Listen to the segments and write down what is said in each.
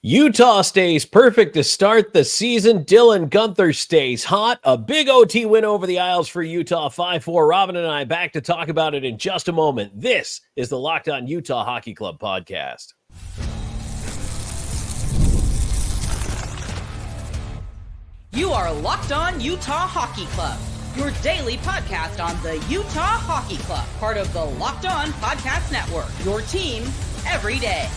Utah stays perfect to start the season. Dyan Guenther stays hot. A big OT win over the Isles for Utah 5-4. Robyn and I back to talk about it in just a moment. This is the Locked On Utah Hockey Club podcast. You are Locked On Utah Hockey Club, your daily podcast on the Utah Hockey Club, part of the Locked On Podcast Network, your team every day.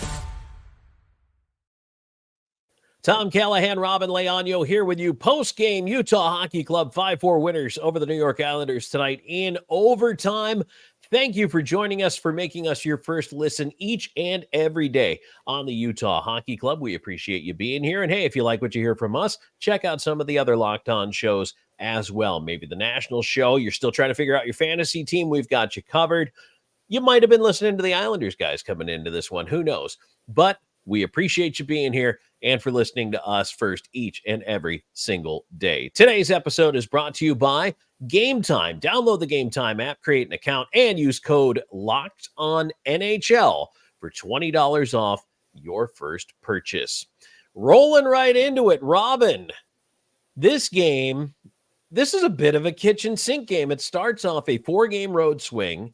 Tom Callahan, Robyn, Leano here with you. Post-game Utah Hockey Club 5-4 winners over the New York Islanders tonight in overtime. Thank you for joining us, for making us your first listen each and every day on the Utah Hockey Club. We appreciate you being here. And hey, if you like what you hear from us, check out some of the other Locked On shows as well. Maybe the national show. You're still trying to figure out your fantasy team. We've got you covered. You might have been listening to the Islanders guys coming into this one. Who knows? But we appreciate you being here and for listening to us first each and every single day. Today's episode is brought to you by Gametime. Download the Gametime app, create an account, and use code LOCKEDONNHL for $20 off your first purchase. Rolling right into it, Robyn. This game, this is a bit of a kitchen sink game. It starts off a 4-game road swing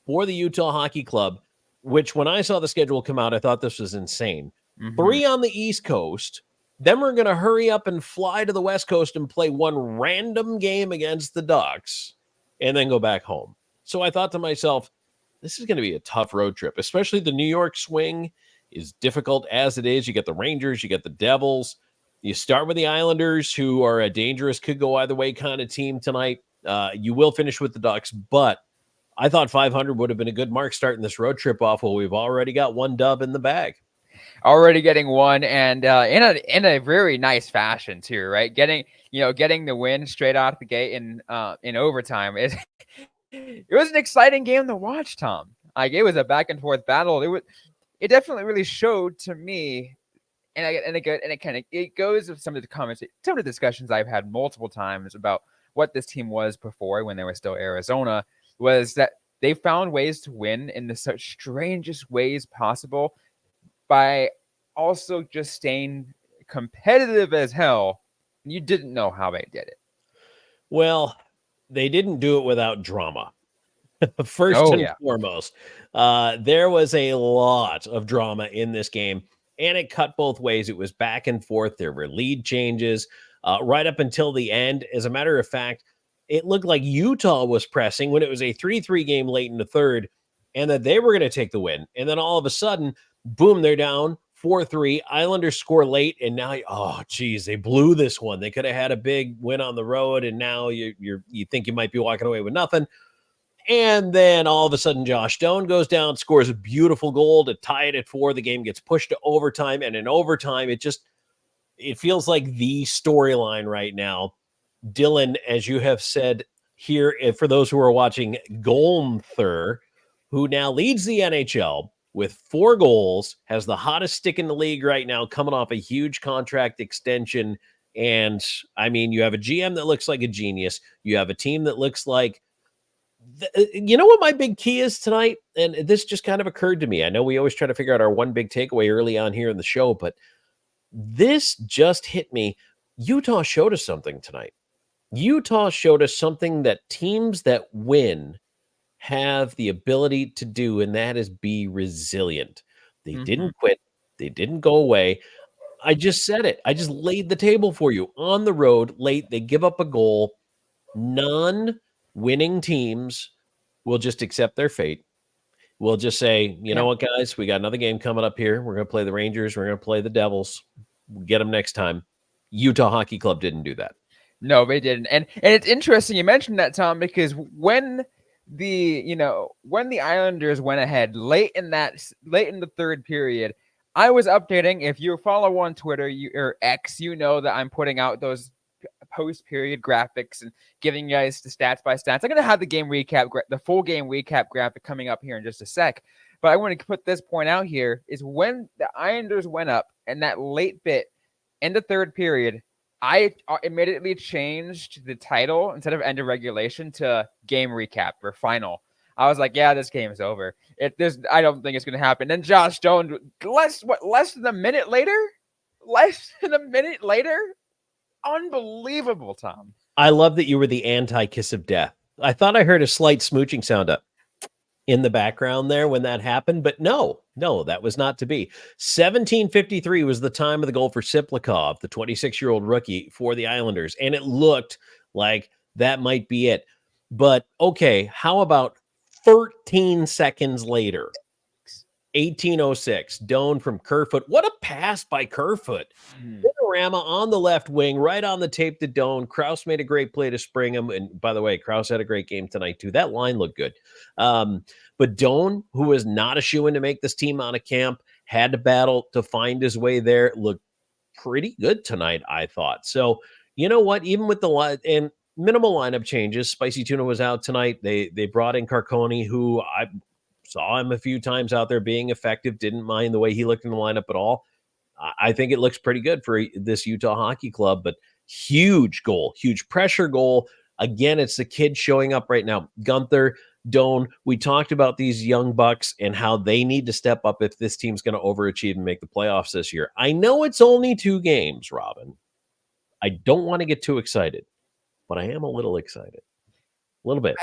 for the Utah Hockey Club, which when I saw the schedule come out, I thought this was insane. 3 on the East Coast. Then we're going to hurry up and fly to the West Coast and play one random game against the Ducks and then go back home. So I thought to myself, this is going to be a tough road trip, especially the New York swing is difficult as it is. You get the Rangers, you get the Devils. You start with the Islanders, who are a dangerous, could go either way kind of team tonight. You will finish with the Ducks, but I thought 500 would have been a good mark starting this road trip off. Well, we've already got one dub in the bag. Already getting one, and in a very nice fashion too, right? Getting the win straight out the gate in overtime. It was an exciting game to watch, Tom. Like, it was a back and forth battle. It definitely really showed to me, it goes with some of the comments, some of the discussions I've had multiple times about what this team was before when they were still Arizona, was that they found ways to win in the such strangest ways possible, by also just staying competitive as hell. You didn't know how they did it. Well, they didn't do it without drama. First and foremost, there was a lot of drama in this game, and it cut both ways. It was back and forth. There were lead changes right up until the end. As a matter of fact, it looked like Utah was pressing when it was a 3-3 game late in the third, and that they were going to take the win. And then all of a sudden, boom, they're down 4-3. Islanders score late, and now, they blew this one. They could have had a big win on the road, and now you think you might be walking away with nothing. And then all of a sudden, Josh Doan goes down, scores a beautiful goal to tie it at 4. The game gets pushed to overtime, and in overtime, it feels like the storyline right now. Dyan, as you have said here, for those who are watching, Guenther, who now leads the NHL with 4 goals, has the hottest stick in the league right now, coming off a huge contract extension. And I mean, you have a GM that looks like a genius. You have a team that looks like, you know what my big key is tonight? And this just kind of occurred to me. I know we always try to figure out our one big takeaway early on here in the show, but this just hit me. Utah showed us something tonight. Utah showed us something that teams that win have the ability to do, and that is be resilient. They didn't quit. They didn't go away. I just said it. I just laid the table for you. On the road, late, they give up a goal. Non-winning teams will just accept their fate. We'll just say, you know what, guys, we got another game coming up here. We're going to play the Rangers. We're going to play the Devils. We'll get them next time. Utah Hockey Club didn't do that. No, they didn't. And it's interesting you mentioned that, Tom, because when the Islanders went ahead late in the third period, I was updating. If you follow on Twitter or X, you know that I'm putting out those post-period graphics and giving you guys the stats by stats. I'm going to have the game recap, the full game recap graphic coming up here in just a sec. But I want to put this point out here is when the Islanders went up in that late bit in the third period, I immediately changed the title instead of end of regulation to game recap or final. I was like, yeah, this game is over. I don't think it's going to happen. Then Josh Doan, less than a minute later, less than a minute later. Unbelievable, Tom. I love that you were the anti-kiss of death. I thought I heard a slight smooching sound up in the background there when that happened, but no, that was not to be. 17:53 was the time of the goal for Siplikov, the 26-year-old rookie for the Islanders, and it looked like that might be it. But okay, how about 13 seconds later? 18:06, Doan from Kerfoot. What a pass by Kerfoot. Panorama on the left wing, right on the tape to Doan. Krause made a great play to spring him. And by the way, Krause had a great game tonight, too. That line looked good. But Doan, who was not a shoo-in to make this team out of camp, had to battle to find his way there. Looked pretty good tonight, I thought. So, you know what? Even with the line and minimal lineup changes, Spicy Tuna was out tonight. They brought in Carcone, who I saw him a few times out there being effective. Didn't mind the way he looked in the lineup at all. I think it looks pretty good for this Utah Hockey Club, but huge goal, huge pressure goal. Again, it's the kid showing up right now. Guenther, Doan, we talked about these young bucks and how they need to step up if this team's going to overachieve and make the playoffs this year. I know it's only 2 games, Robyn. I don't want to get too excited, but I am a little excited. A little bit.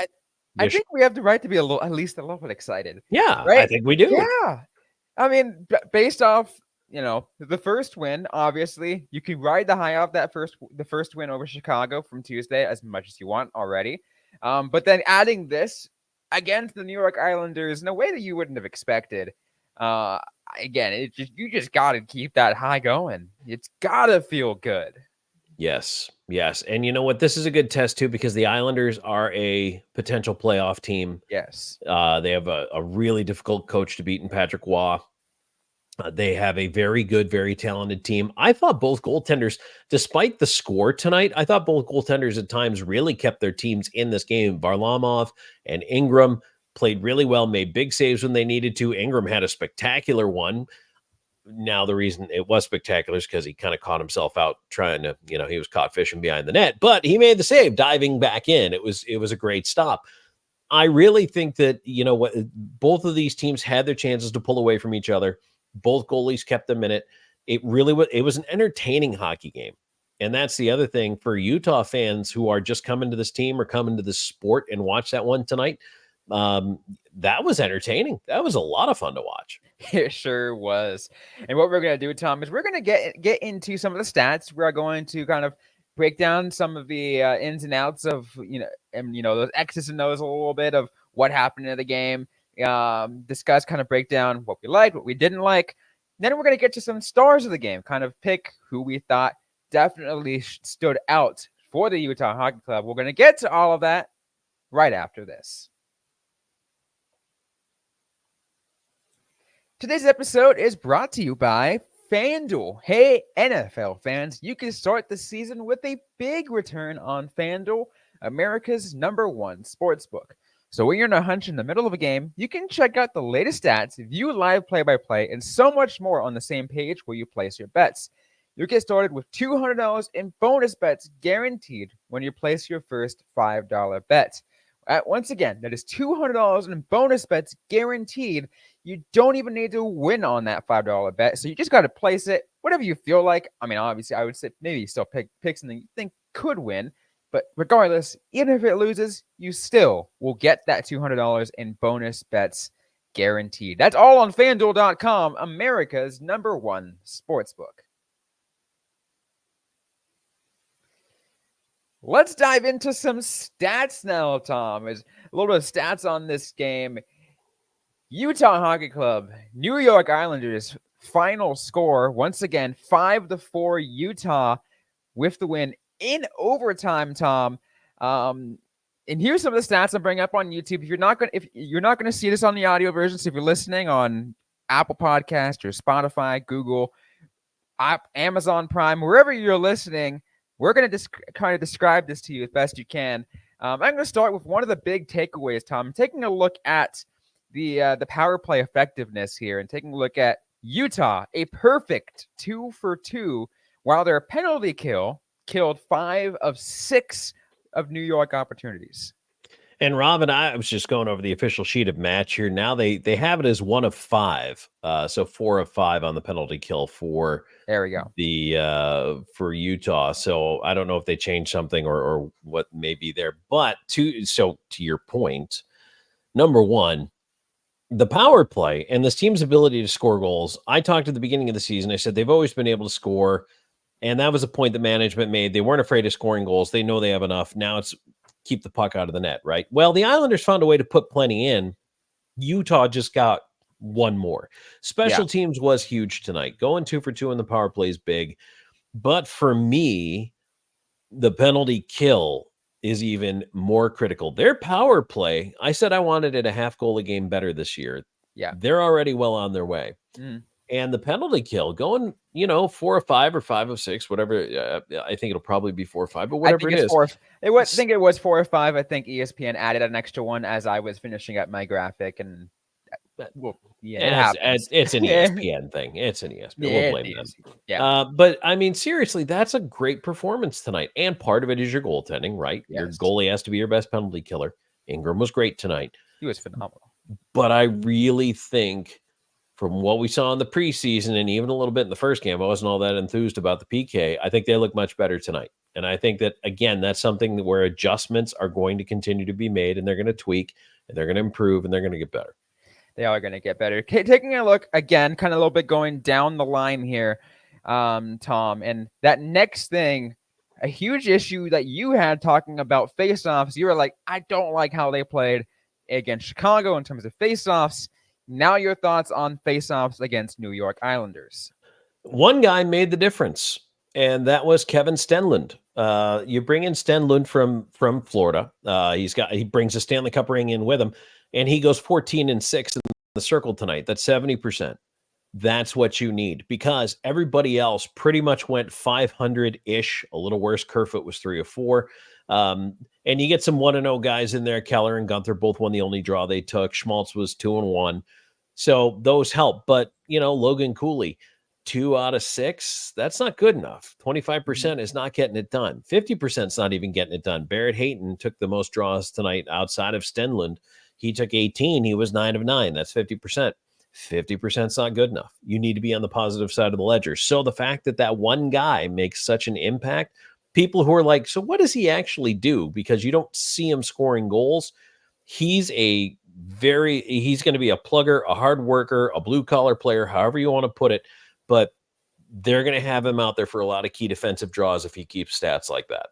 I think we have the right to be at least a little bit excited. Yeah, right? I think we do. Yeah. I mean, based off, the first win, obviously, you can ride the high off the first win over Chicago from Tuesday as much as you want already. But then adding this against the New York Islanders in a way that you wouldn't have expected. Again, you just got to keep that high going. It's got to feel good. Yes. And you know what? This is a good test, too, because the Islanders are a potential playoff team. Yes. They have a really difficult coach to beat in Patrick Waugh. They have a very good, very talented team. I thought both goaltenders, despite the score tonight, I thought both goaltenders at times really kept their teams in this game. Varlamov and Ingram played really well, made big saves when they needed to. Ingram had a spectacular one. Now, the reason it was spectacular is because he kind of caught himself out trying to, he was caught fishing behind the net, but he made the save diving back in. It was a great stop. I really think that, both of these teams had their chances to pull away from each other. Both goalies kept them in it. It was an entertaining hockey game. And that's the other thing for Utah fans who are just coming to this team or coming to this sport and watch that one tonight. That was entertaining. That was a lot of fun to watch. It sure was. And what we're going to do, Tom, is we're going to get into some of the stats. We're going to kind of break down some of the ins and outs of, those X's and O's a little bit of what happened in the game. Discuss, kind of break down what we liked, what we didn't like. Then we're going to get to some stars of the game, kind of pick who we thought definitely stood out for the Utah Hockey Club. We're going to get to all of that right after this. Today's episode is brought to you by FanDuel. Hey, NFL fans, you can start the season with a big return on FanDuel, America's #1 sportsbook. So when you're in a hunch in the middle of a game, you can check out the latest stats, view live play-by-play, and so much more on the same page where you place your bets. You'll get started with $200 in bonus bets guaranteed when you place your first $5 bet. Once again, that is $200 in bonus bets guaranteed. You don't even need to win on that $5 bet. So you just got to place it, whatever you feel like. I mean, obviously, I would say maybe you still pick something you think could win. But regardless, even if it loses, you still will get that $200 in bonus bets guaranteed. That's all on FanDuel.com, America's #1 sportsbook. Let's dive into some stats now, Tom. There's a little bit of stats on this game. Utah Hockey Club, New York Islanders, final score, once again, 5-4 Utah with the win in overtime, Tom. And here's some of the stats I'm bringing up on YouTube. If you're not going to see this on the audio version, so if you're listening on Apple Podcast or Spotify, Google, Amazon Prime, wherever you're listening, we're going to kind of describe this to you as best you can. I'm going to start with one of the big takeaways, Tom. Taking a look at the power play effectiveness here and taking a look at Utah, a perfect 2 for 2, while their penalty kill killed 5 of 6 of New York opportunities. And Robyn, I was just going over the official sheet of match here. Now they have it as 1 of 5. So 4 of 5 on the penalty kill for there we go. The for Utah. So I don't know if they changed something or what may be there. But to your point, number one, the power play and this team's ability to score goals. I talked at the beginning of the season. I said they've always been able to score. And that was a point that management made. They weren't afraid of scoring goals. They know they have enough. Now it's keep the puck out of the net, right? Well, the Islanders found a way to put plenty in. Utah just got one more. Special teams was huge tonight. Going 2 for 2 in the power play is big. But for me, the penalty kill is even more critical. Their power play, I said I wanted it a half goal a game better this year. Yeah. They're already well on their way. And the penalty kill going, 4 of 5 or 5 of 6, whatever. I think it'll probably be 4 or 5, but whatever it is. I think it was 4 or 5. I think ESPN added an extra one as I was finishing up my graphic, and it happens. It's an ESPN thing. It's an ESPN. We'll blame them. Yeah. But I mean, seriously, that's a great performance tonight, and part of it is your goaltending, right? Yes. Your goalie has to be your best penalty killer. Ingram was great tonight. He was phenomenal. But I really think, from what we saw in the preseason and even a little bit in the first game, I wasn't all that enthused about the PK. I think they look much better tonight. And I think that, again, that's something where adjustments are going to continue to be made, and they're going to tweak, and they're going to improve, and they're going to get better. They are going to get better. Taking a look, again, kind of a little bit going down the line here, Tom, and that next thing, a huge issue that you had talking about faceoffs. You were like, I don't like how they played against Chicago in terms of faceoffs. Now your thoughts on faceoffs against New York Islanders. One guy made the difference, and that was Kevin Stenlund. You bring in Stenlund from Florida. He brings a Stanley Cup ring in with him, and he goes 14-6 in the circle tonight. That's 70%. That's what you need, because everybody else pretty much went 500-ish, a little worse. Kerfoot was 3 of 4. And you get some 1-0 guys in there. Keller and Guenther both won the only draw they took. Schmaltz was 2-1. So those help. But, Logan Cooley, 2 out of 6, that's not good enough. 25% is not getting it done. 50% is not even getting it done. Barrett Hayton took the most draws tonight outside of Stenlund. He took 18. He was 9 of 9. That's 50%. 50% is not good enough. You need to be on the positive side of the ledger. So the fact that one guy makes such an impact, people who are like, so what does he actually do? Because you don't see him scoring goals. He's going to be a plugger, a hard worker, a blue collar player, however you want to put it. But they're going to have him out there for a lot of key defensive draws if he keeps stats like that.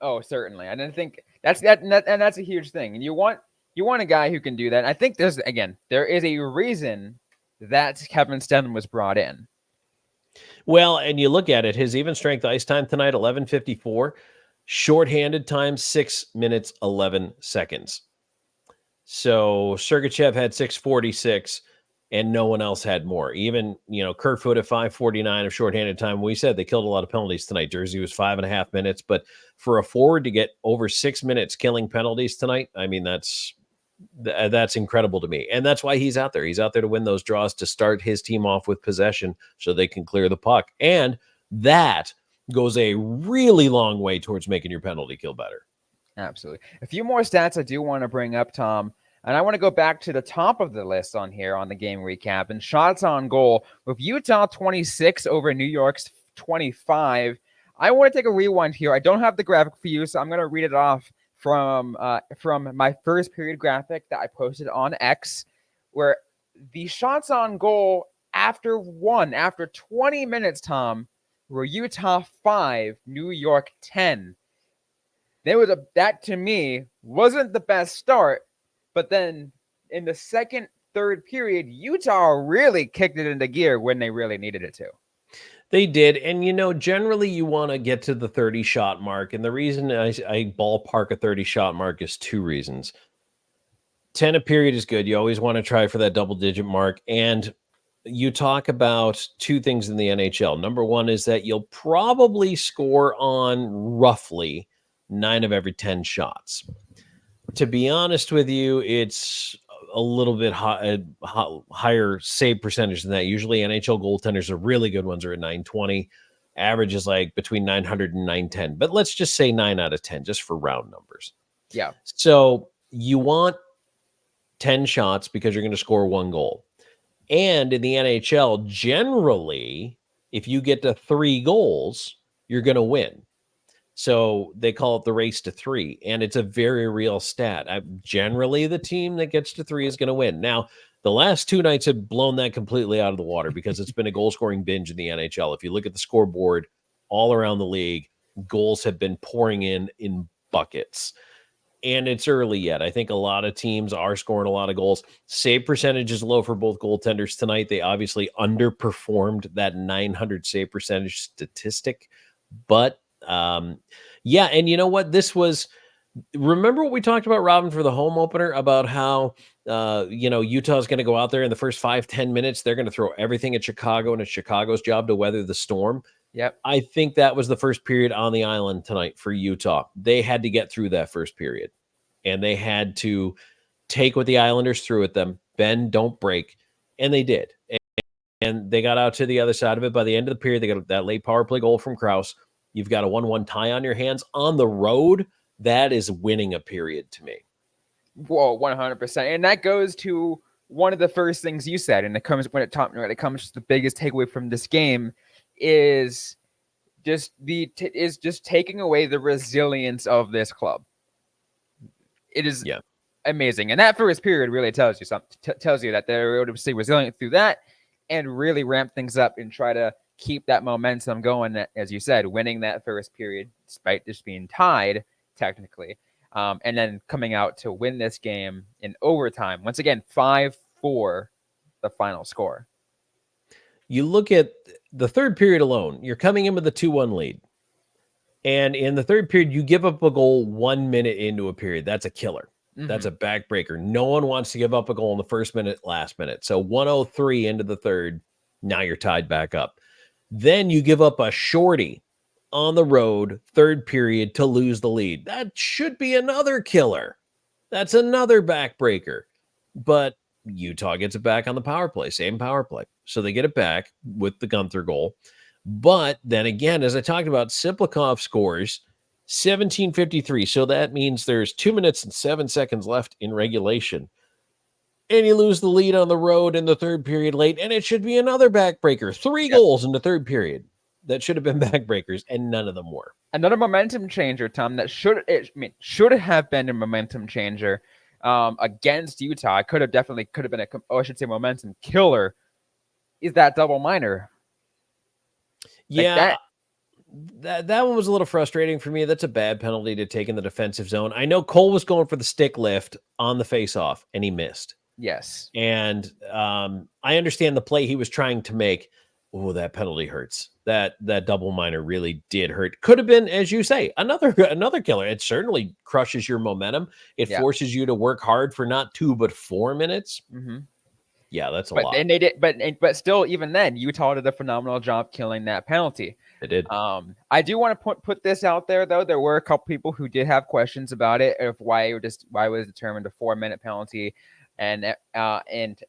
Oh, certainly. And I think that's a huge thing. And you want a guy who can do that. And I think there is a reason that Kevin Stenlund was brought in. Well, and you look at it, his even strength ice time tonight, 11:54, shorthanded time, 6 minutes, 11 seconds. So Sergachev had 6:46 and no one else had more. Even, Kerfoot at 5:49 of shorthanded time. We said they killed a lot of penalties tonight. Jersey was 5.5 minutes, but for a forward to get over 6 minutes killing penalties tonight, I mean, that's incredible to me. And that's why he's out there. He's out there to win those draws, to start his team off with possession so they can clear the puck. And that goes a really long way towards making your penalty kill better. Absolutely. A few more stats I do want to bring up, Tom. And I want to go back to the top of the list on here on the game recap, and shots on goal with Utah 26 over New York's 25. I want to take a rewind here. I don't have the graphic for you, so I'm going to read it off from my first period graphic that I posted on X, where the shots on goal after 20 minutes, Tom, were Utah 5, New York 10. That to me wasn't the best start, but then in the second, third period, Utah really kicked it into gear when they really needed it to. They did. And, generally you want to get to the 30-shot mark. And the reason I ballpark a 30-shot mark is 2 reasons. 10 a period is good. You always want to try for that double-digit mark. And you talk about 2 things in the NHL. Number one is that you'll probably score on roughly 9 of every 10 shots. To be honest with you, it's a little bit higher save percentage than that. Usually NHL goaltenders, are really good ones, are at 920. Average is like between 900 and 910. But let's just say 9 out of 10, just for round numbers. Yeah. So you want 10 shots because you're going to score 1 goal. And in the NHL, generally, if you get to 3 goals, you're going to win. So they call it the race to 3, and it's a very real stat. Generally, the team that gets to 3 is going to win. Now, the last 2 nights have blown that completely out of the water because it's been a goal-scoring binge in the NHL. If you look at the scoreboard all around the league, goals have been pouring in buckets. And it's early yet. I think a lot of teams are scoring a lot of goals. Save percentage is low for both goaltenders tonight. They obviously underperformed that 900 save percentage statistic. But yeah, and you know what? Remember what we talked about, Robyn, for the home opener about how, Utah's going to go out there in the first 5-10 minutes. They're going to throw everything at Chicago, and it's Chicago's job to weather the storm. Yep. I think that was the first period on the island tonight for Utah. They had to get through that first period, and they had to take what the Islanders threw at them, bend, don't break, and they did. And they got out to the other side of it. By the end of the period, they got that late power play goal from Krause. You've got a 1-1 tie on your hands on the road. That is winning a period to me. Whoa, 100%. And that goes to one of the first things you said, and it comes to the biggest takeaway from this game is just taking away the resilience of this club. It is amazing, and that first period really tells you something. Tells you that they're able to stay resilient through that and really ramp things up and try to keep that momentum going. As you said, winning that first period despite just being tied technically, and then coming out to win this game in overtime. Once again, 5-4, the final score. You look at the third period alone, you're coming in with a 2-1 lead. And in the third period, you give up a goal 1 minute into a period. That's a killer. Mm-hmm. That's a backbreaker. No one wants to give up a goal in the first minute, last minute. So 1:03 into the third, now you're tied back up. Then you give up a shorty on the road, third period, to lose the lead. That should be another killer. That's another backbreaker. But Utah gets it back on the power play, same power play. So they get it back with the Guenther goal. But then again, as I talked about, Siplikov scores 17:53. So that means there's 2 minutes and 7 seconds left in regulation. And you lose the lead on the road in the third period late, and it should be another backbreaker. 3 goals in the third period that should have been backbreakers, and none of them were. Another momentum changer, Tom, that should have been a momentum changer against Utah. Could have been momentum killer. Is that double minor? Yeah, that one was a little frustrating for me. That's a bad penalty to take in the defensive zone. I know Cole was going for the stick lift on the faceoff, and he missed. Yes. And I understand the play he was trying to make. Oh, that penalty hurts. That double minor really did hurt. Could have been, as you say, another killer. It certainly crushes your momentum. It forces you to work hard for not 2 but 4 minutes. Mm-hmm. Yeah, that's a lot. And they did, but still, even then, Utah did a phenomenal job killing that penalty. They did. I do want to put this out there, though. There were a couple people who did have questions about it, of why it was determined a 4-minute penalty, and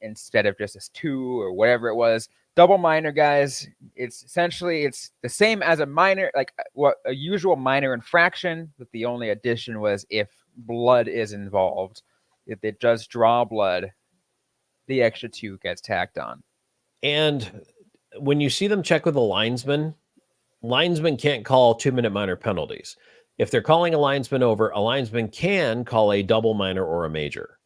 instead of just a 2 or whatever it was. Double minor, guys. It's the same as a minor, like what a usual minor infraction, but the only addition was if blood is involved. If it does draw blood, the extra 2 gets tacked on. And when you see them check with a linesman can't call 2-minute minor penalties. If they're calling a linesman over, a linesman can call a double minor or a major.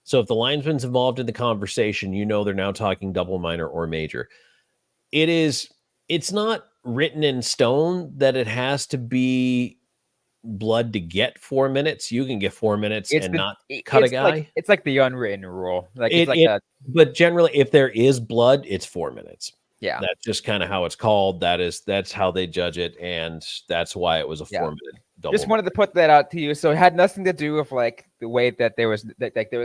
So if the linesman's involved in the conversation, they're now talking double minor or major. It's not written in stone that it has to be blood to get 4 minutes. You can get 4 minutes not cut a guy. It's like the unwritten rule. But generally, if there is blood, it's 4 minutes. Yeah, that's just kind of how it's called. That's how they judge it, and that's why it was a 4-minute double. Just wanted to put that out to you. So it had nothing to do with the way that there was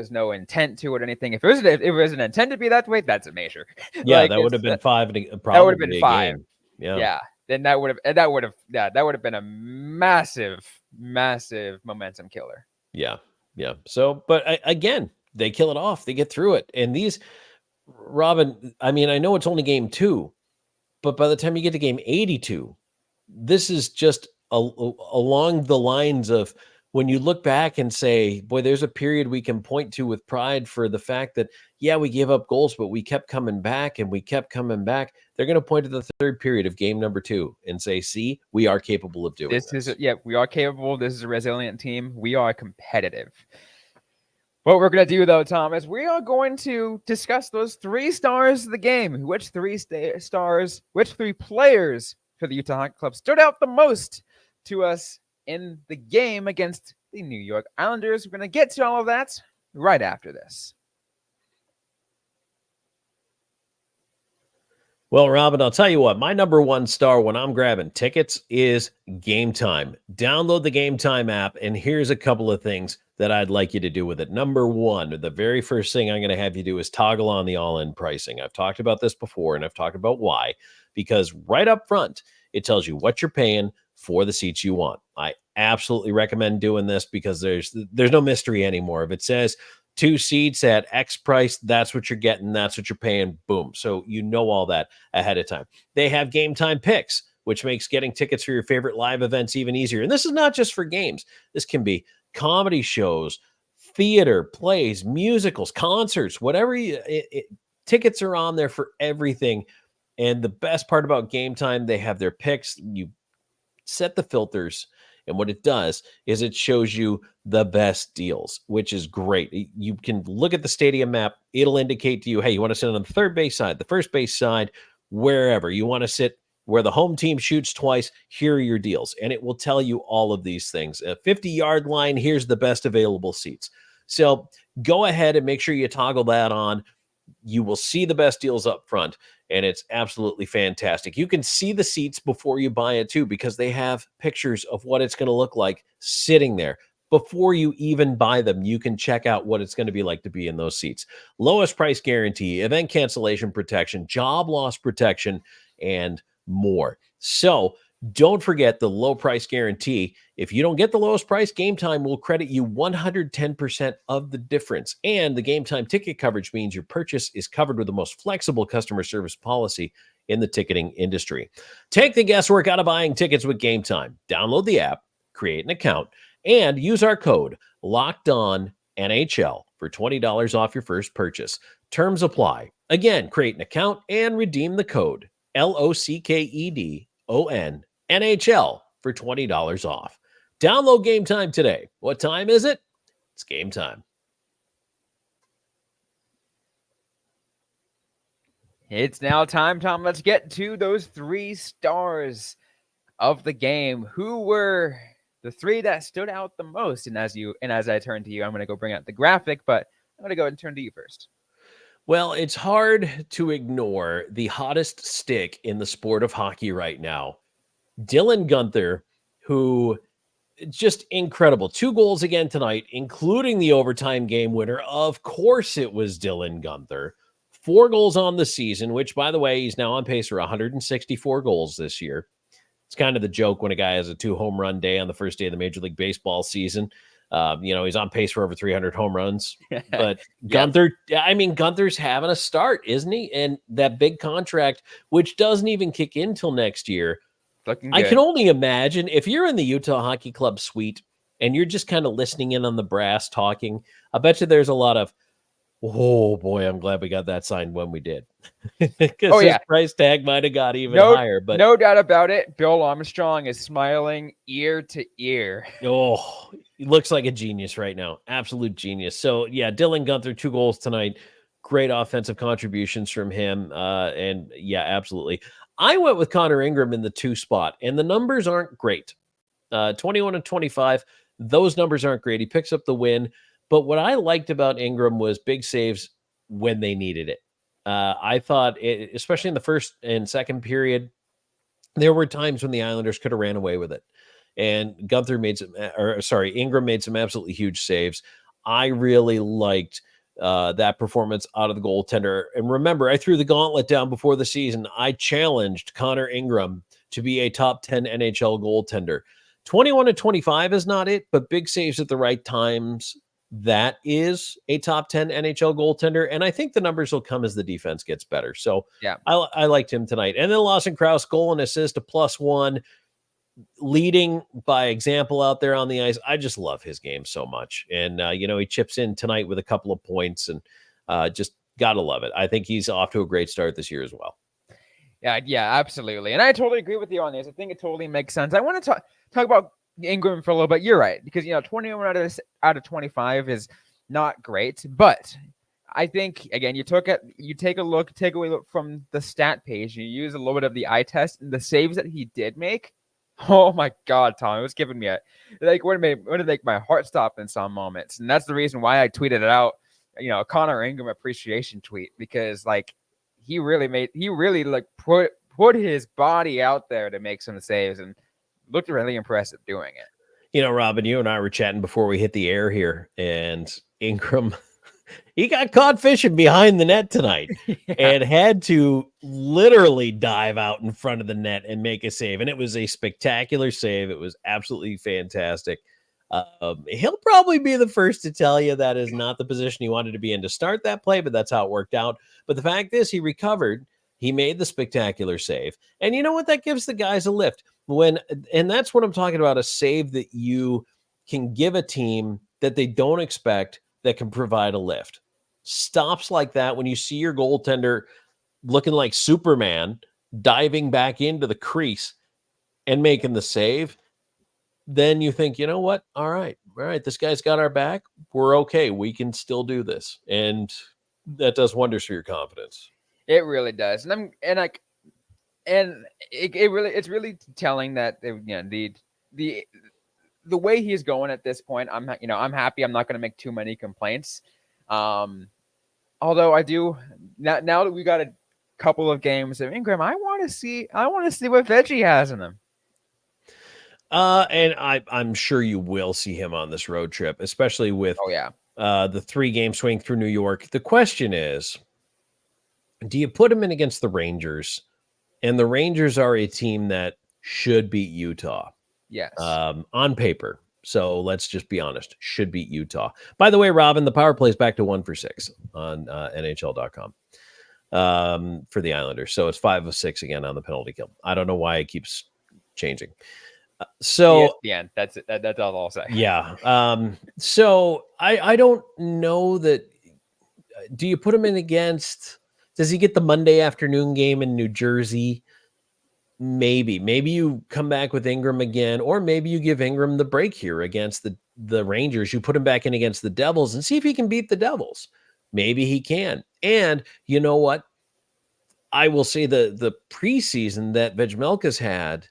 no intent to it or anything. If it was an intent to be that way, that's a major. Yeah, that would have been 5. Probably that would have been 5. Yeah. Then that would have been a massive momentum killer. Yeah. So, but again, they kill it off. They get through it, and these. Robyn, I mean, I know it's only game 2, but by the time you get to game 82, this is just along the lines of, when you look back and say, boy, there's a period we can point to with pride for the fact that, yeah, we gave up goals, but we kept coming back and we kept coming back. They're going to point to the third period of game number 2 and say, see, we are capable of doing this. We are capable. This is a resilient team. We are competitive. What we're going to do, though, Thomas, we are going to discuss those 3 stars of the game. Which 3 stars, which 3 players for the Utah Hockey Club stood out the most to us in the game against the New York Islanders. We're going to get to all of that right after this. Well, Robyn, I'll tell you what, my number 1 star when I'm grabbing tickets is Gametime. Download the Gametime app, and here's a couple of things that I'd like you to do with it. Number 1, the very first thing I'm going to have you do is toggle on the all-in pricing. I've talked about this before, and I've talked about why, because right up front, it tells you what you're paying for the seats you want. I absolutely recommend doing this because there's no mystery anymore. If it says 2 seats at X price, that's what you're getting. That's what you're paying. Boom. So you know all that ahead of time. They have Gametime picks, which makes getting tickets for your favorite live events even easier. And this is not just for games. This can be comedy shows, theater, plays, musicals, concerts, whatever. Tickets are on there for everything. And the best part about Gametime, they have their picks. You set the filters, and what it does is it shows you the best deals, which is great. You can look at the stadium map. It'll indicate to you, hey, you want to sit on the third base side, the first base side, wherever. You want to sit where the home team shoots twice, here are your deals. And it will tell you all of these things. A 50-yard line, here's the best available seats. So go ahead and make sure you toggle that on. You will see the best deals up front, and it's absolutely fantastic. You can see the seats before you buy it too, because they have pictures of what it's going to look like sitting there. Before you even buy them, you can check out what it's going to be like to be in those seats. Lowest price guarantee, event cancellation protection, job loss protection, and more. So don't forget the low price guarantee. If you don't get the lowest price, Gametime will credit you 110% of the difference. And the Gametime ticket coverage means your purchase is covered with the most flexible customer service policy in the ticketing industry. Take the guesswork out of buying tickets with Gametime. Download the app, create an account, and use our code LOCKEDONNHL for $20 off your first purchase. Terms apply. Again, create an account and redeem the code LOCKEDONNHL for $20 off. Download Gametime today. What time is it? It's game time. It's now time, Tom. Let's get to those 3 stars of the game. Who were the 3 that stood out the most? And as I turn to you, I'm going to go bring out the graphic, but I'm going to go ahead and turn to you first. Well, it's hard to ignore the hottest stick in the sport of hockey right now, Dyan Guenther, who just incredible. 2 goals again tonight, including the overtime game winner. Of course, it was Dyan Guenther. 4 goals on the season, which, by the way, he's now on pace for 164 goals this year. It's kind of the joke when a guy has a 2 home run day on the first day of the Major League Baseball season. He's on pace for over 300 home runs. But Guenther, Guenther's having a start, isn't he? And that big contract, which doesn't even kick in till next year. I can only imagine if you're in the Utah Hockey Club suite and you're just kind of listening in on the brass talking, I bet you there's a lot of, oh boy, I'm glad we got that signed when we did. Because his price tag might have got even higher. But no doubt about it, Bill Armstrong is smiling ear to ear. Oh, he looks like a genius right now. Absolute genius. So yeah, Dyan Guenther, 2 goals tonight. Great offensive contributions from him. And yeah, absolutely. I went with Connor Ingram in the 2 spot, and the numbers aren't great. 21 and 25, those numbers aren't great. He picks up the win. But what I liked about Ingram was big saves when they needed it. I thought, especially in the first and second period, there were times when the Islanders could have ran away with it. And Ingram made some absolutely huge saves. I really liked that performance out of the goaltender. And remember, I threw the gauntlet down before the season. I challenged Connor Ingram to be a top 10 NHL goaltender. 21 and 25 is not it, but big saves at the right times, that is a top 10 NHL goaltender. And I think the numbers will come as the defense gets better. So yeah, I liked him tonight. And then Lawson Krause, goal and assist, a +1. leading by example out there on the ice. I just love his game so much. And, he chips in tonight with a couple of points and just got to love it. I think he's off to a great start this year as well. Yeah, absolutely. And I totally agree with you on this. I think it totally makes sense. I want to talk about Ingram for a little bit. You're right, because 21 out of 25 is not great, but I think again you take a look from the stat page. You use a little bit of the eye test, and the saves that he did make. Oh my God, Tom! It was giving me would make my heart stop in some moments, and that's the reason why I tweeted it out. Connor Ingram appreciation tweet, because he really put his body out there to make some saves and looked really impressive doing it. Robyn, you and I were chatting before we hit the air here, and Ingram, he got caught fishing behind the net tonight and had to literally dive out in front of the net and make a save. And it was a spectacular save. It was absolutely fantastic. He'll probably be the first to tell you that is not the position he wanted to be in to start that play, but that's how it worked out. But the fact is, he recovered. He made the spectacular save. And you know what? That gives the guys a lift. And that's what I'm talking about, a save that you can give a team that they don't expect that can provide a lift. Stops like that, when you see your goaltender looking like Superman diving back into the crease and making the save, then you think, you know what? All right, this guy's got our back. We're okay. We can still do this. And that does wonders for your confidence. It really does. It's really telling that the way he's going at this point, I'm happy. I'm not going to make too many complaints. Although I do now that we got a couple of games of Ingram, I want to see what Veggie has in him. And I'm sure you will see him on this road trip, especially with the 3-game swing through New York. The question is, do you put him in against the Rangers? And the Rangers are a team that should beat Utah. Yes. On paper. So let's just be honest. Should beat Utah. By the way, Robyn, the power play is back to 1 for 6 on NHL.com for the Islanders. So it's 5 of 6 again on the penalty kill. I don't know why it keeps changing. So ESPN, that's it. That's all I'll say. Yeah. So I don't know that. Do you put him in against? Does he get the Monday afternoon game in New Jersey? Maybe you come back with Ingram again, or maybe you give Ingram the break here against the Rangers. You put him back in against the Devils and see if he can beat the Devils. Maybe he can. And you know what? I will say the preseason that Vejmelka's had,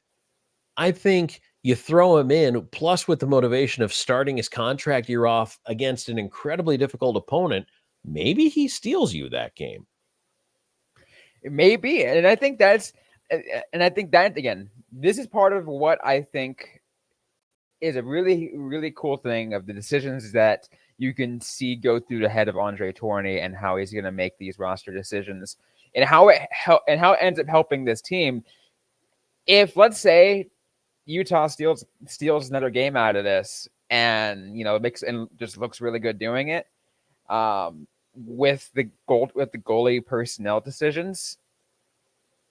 I think you throw him in, plus with the motivation of starting his contract year off against an incredibly difficult opponent, maybe he steals you that game. Maybe. And I think that, again, this is part of what I think is a really, really cool thing of the decisions that you can see go through the head of Andre Tourigny and how he's going to make these roster decisions and how it ends up helping this team. If, let's say, Utah steals another game out of this and, just looks really good doing it, with the goalie personnel decisions.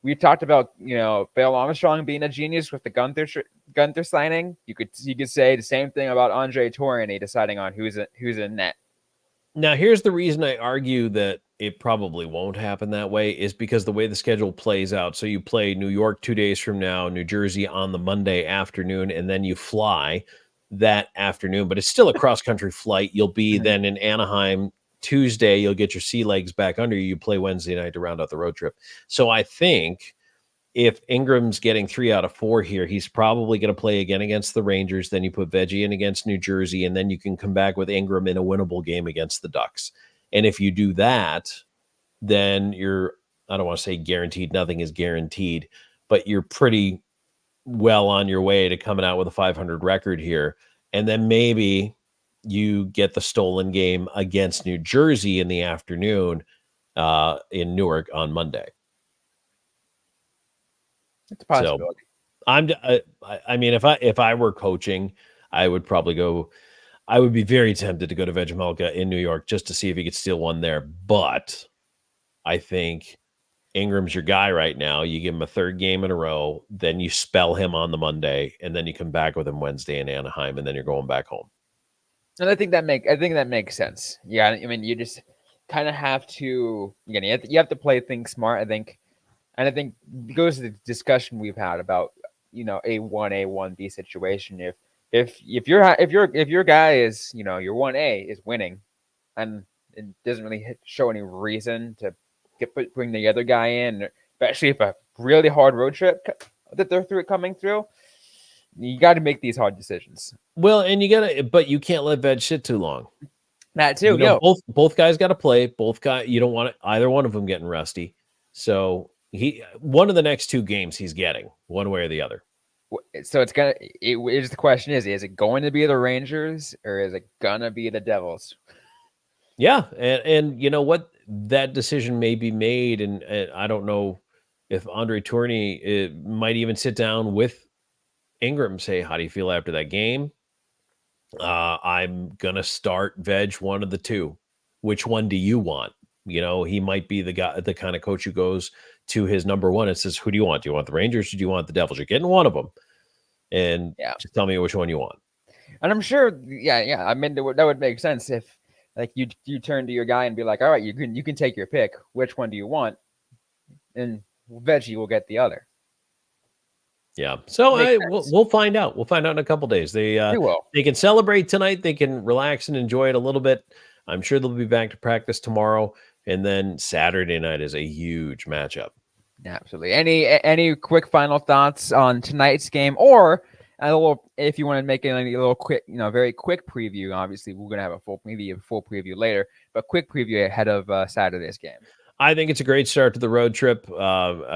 We've talked about, Bill Armstrong being a genius with the Guenther signing. You could say the same thing about Andre Tourigny deciding on who's in net. Now, here's the reason I argue that it probably won't happen that way is because the way the schedule plays out. So you play New York 2 days from now, New Jersey on the Monday afternoon, and then you fly that afternoon. But it's still a cross-country flight. You'll be then in Anaheim Tuesday. You'll get your sea legs back under you. You play Wednesday night to round out the road trip. So I think if Ingram's getting 3 out of 4 here, he's probably going to play again against the Rangers. Then you put Veggie in against New Jersey, and then you can come back with Ingram in a winnable game against the Ducks. And if you do that, then I don't want to say guaranteed, nothing is guaranteed, but you're pretty well on your way to coming out with a 500 record here. And then maybe you get the stolen game against New Jersey in the afternoon in Newark on Monday. It's a possibility. So if I were coaching, I would probably go. I would be very tempted to go to Vejmelka in New York just to see if he could steal one there. But I think Ingram's your guy right now. You give him a third game in a row, then you spell him on the Monday, and then you come back with him Wednesday in Anaheim, and then you're going back home. And I think that makes sense. Yeah, I mean, you just kind of have to, again, you have to play things smart, I think. And I think it goes to the discussion we've had about, a 1A, 1B situation. If your guy is, your 1A is winning, and it doesn't really show any reason to bring the other guy in, especially if a really hard road trip that they're coming through. You got to make these hard decisions. Well, and but you can't let Veg sit too long. That too. Both guys got to play. You don't want either one of them getting rusty. So one of the next 2 games he's getting one way or the other. So the question is it going to be the Rangers or is it gonna be the Devils? Yeah, and you know what, that decision may be made, and I don't know if Andre Tourigny might even sit down with Ingram, say, how do you feel after that game? I'm gonna start Veg, one of the 2. Which one do you want? He might be the kind of coach who goes to his number 1 and says, who do you want? Do you want the Rangers or do you want the Devils? You're getting one of them. And just tell me which one you want. And I'm sure, I mean, that would make sense if, like, you turn to your guy and be like, all right, you can take your pick. Which one do you want? And Veggie will get the other. Yeah. So we'll find out. We'll find out in a couple days. They can celebrate tonight. They can relax and enjoy it a little bit. I'm sure they'll be back to practice tomorrow. And then Saturday night is a huge matchup. Absolutely. Any quick final thoughts on tonight's game, or if you want to make a little quick, very quick preview? Obviously, we're going to have a full preview later, but quick preview ahead of Saturday's game. I think it's a great start to the road trip.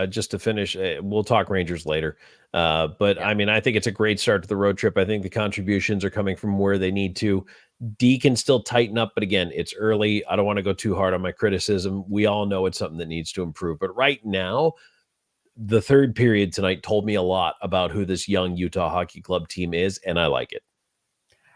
Just to finish, we'll talk Rangers later. I mean, I think it's a great start to the road trip. I think the contributions are coming from where they need to. D can still tighten up, but again, it's early. I don't want to go too hard on my criticism. We all know it's something that needs to improve. But right now, the third period tonight told me a lot about who this young Utah Hockey Club team is, and I like it.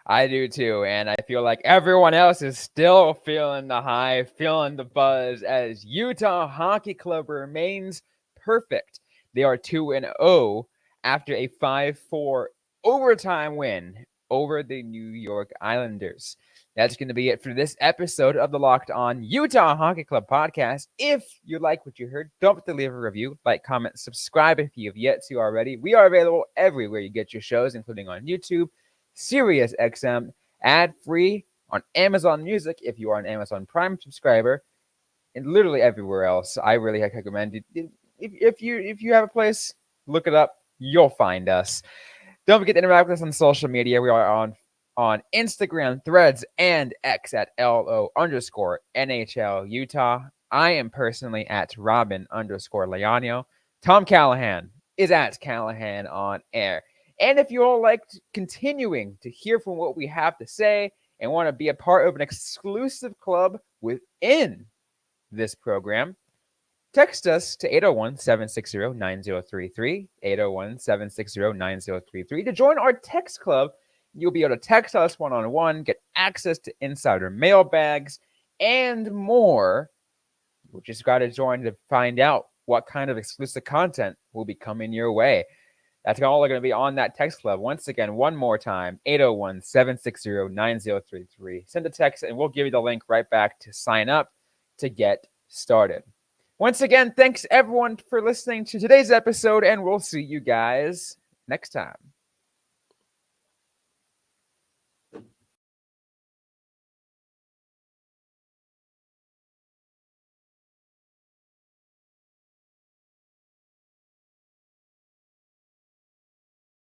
I do too, and I feel like everyone else is still feeling the high, feeling the buzz, as Utah Hockey Club remains perfect. They are 2-0 after a 5-4 overtime win over the New York Islanders. That's going to be it for this episode of the Locked On Utah Hockey Club podcast. If you like what you heard, don't forget to leave a review, like, comment, subscribe if you have yet to already. We are available everywhere you get your shows, including on YouTube, Sirius XM, ad-free, on Amazon Music if you are an Amazon Prime subscriber, and literally everywhere else. I really recommend it. If you have a place, look it up. You'll find us. Don't forget to interact with us on social media. We are on Instagram, Threads, and X at LO_NHL Utah. I am personally at Robyn_Leano. Tom Callahan is at Callahan on air. And if you all liked continuing to hear from what we have to say and want to be a part of an exclusive club within this program, text us to 801-760-9033, 801-760-9033 to join our text club. You'll be able to text us one-on-one, get access to insider mailbags, and more. You just got to join to find out what kind of exclusive content will be coming your way. That's all going to be on that text club. Once again, one more time, 801-760-9033. Send a text, and we'll give you the link right back to sign up to get started. Once again, thanks everyone for listening to today's episode, and we'll see you guys next time.